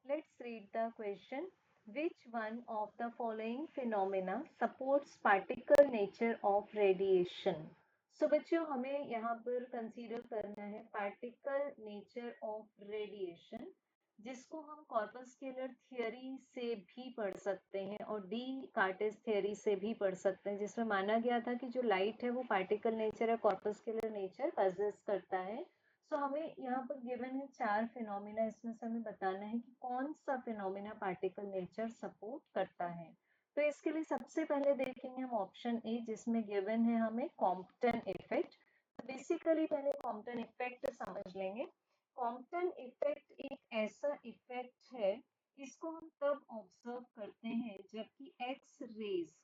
let's read the question. Which one of the following phenomena supports particle nature of radiation? So बच्चों हमें यहाँ पर consider करना है पार्टिकल नेचर ऑफ रेडिएशन, जिसको हम कॉर्पस्कुलर थियरी से भी पढ़ सकते हैं और डी कार्टेज थियरी से भी पढ़ सकते हैं, जिसमें माना गया था कि जो लाइट है वो पार्टिकल नेचर है, कॉर्पस्कुलर नेचर पजेस करता है। सो हमें यहाँ पर गिवन है 4 फिनोमिना, इसमें से हमें बताना है कि कौन सा फिनोमिना पार्टिकल नेचर सपोर्ट करता है। तो इसके लिए सबसे पहले देखेंगे हम ऑप्शन ए, जिसमें गिवन है हमें कॉम्पटन इफेक्ट। बेसिकली पहले कॉम्पटन इफेक्ट समझ लेंगे। कॉम्पटन इफेक्ट एक ऐसा इफेक्ट है, इसको हम तब ऑब्जर्व करते हैं जबकि एक्स रेज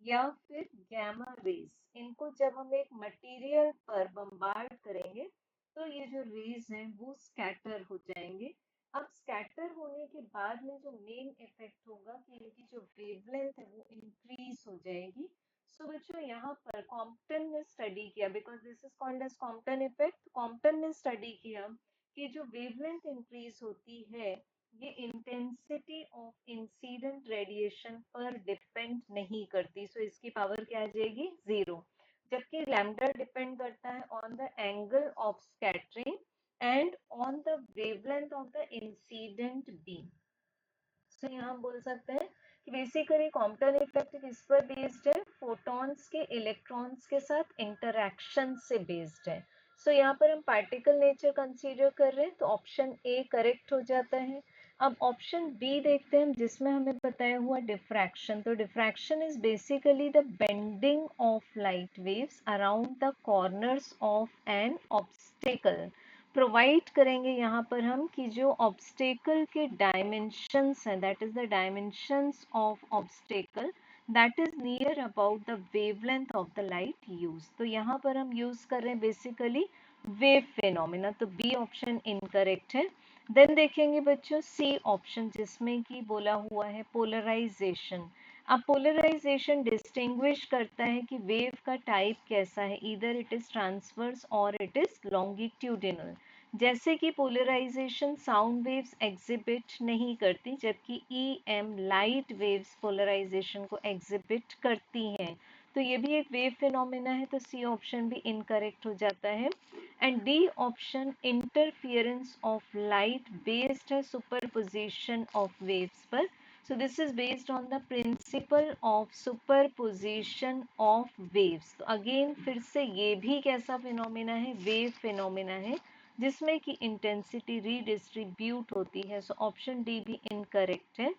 या फिर गैमा रेज, इनको जब हम एक मटेरियल पर बम्बार्ड करेंगे तो ये जो रेज हैं वो स्कैटर हो जाएंगे। अब स्कैटर होने के बाद में जो मेन इफेक्ट होगा कि इनकी जो वेवलेंथ है वो इंक्रीज हो जाएगी। सो बच्चों यहाँ पर कॉम्पटन ने स्टडी किया, because this is called as Compton effect. Compton ने स्टडी किया कि जो वेवलेंथ इंक्रीज होती है ये इंटेंसिटी ऑफ इंसिडेंट रेडिएशन पर डिपेंड नहीं करती। सो इसकी पावर क्या आ जाएगी? 0। जबकि लैम्डा डिपेंड करता है on the angle of scattering and on the wavelength of the incident beam. So यहाँ हम बोल सकते हैं कि बेसिकली कॉम्पटन इफेक्ट किस पर बेस्ड है? फोटॉन्स के इलेक्ट्रॉन्स के साथ इंटरैक्शन से बेस्ड है। सो यहाँ पर हम पार्टिकल नेचर कंसीडर कर रहे हैं, तो ऑप्शन ए करेक्ट हो जाता है। अब ऑप्शन बी देखते हैं, जिसमें हमें बताया हुआ डिफ्रैक्शन। तो diffraction is basically the bending of light waves around the corners of N obstacle. Provide करेंगे यहाँ पर हम कि जो ऑब्स्टेकल के डायमेंशंस हैं, that is the dimensions of obstacle that is near about the wavelength of the light use. तो यहाँ पर हम यूज कर रहे हैं बेसिकली वेव फिनोमिना, तो बी ऑप्शन इनकरेक्ट है। देन देखेंगे बच्चों सी ऑप्शन, जिसमें कि बोला हुआ है पोलराइजेशन। अब पोलराइजेशन डिस्टिंग्विश करता है कि वेव का टाइप कैसा है, इधर इट इज ट्रांसवर्स और इट इज लॉन्गिट्यूडिनल। जैसे कि पोलराइजेशन साउंड वेव्स एग्जिबिट नहीं करती, जबकि EM लाइट वेव्स पोलराइजेशन को एग्जिबिट करती हैं। तो ये भी एक वेव फिनोमिना है, तो सी ऑप्शन भी इनकरेक्ट हो जाता है। And D option interference of light based है सुपरपोजिशन ऑफ वेव्स पर। So this is based on the principle of superposition of waves. तो अगेन फिर से ये भी कैसा फिनोमिना है? वेव फिनोमिना है, जिसमें कि इंटेंसिटी रीडिस्ट्रीब्यूट होती है। सो ऑप्शन डी भी इनकरेक्ट है।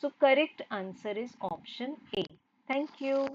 So correct answer is option A. Thank you.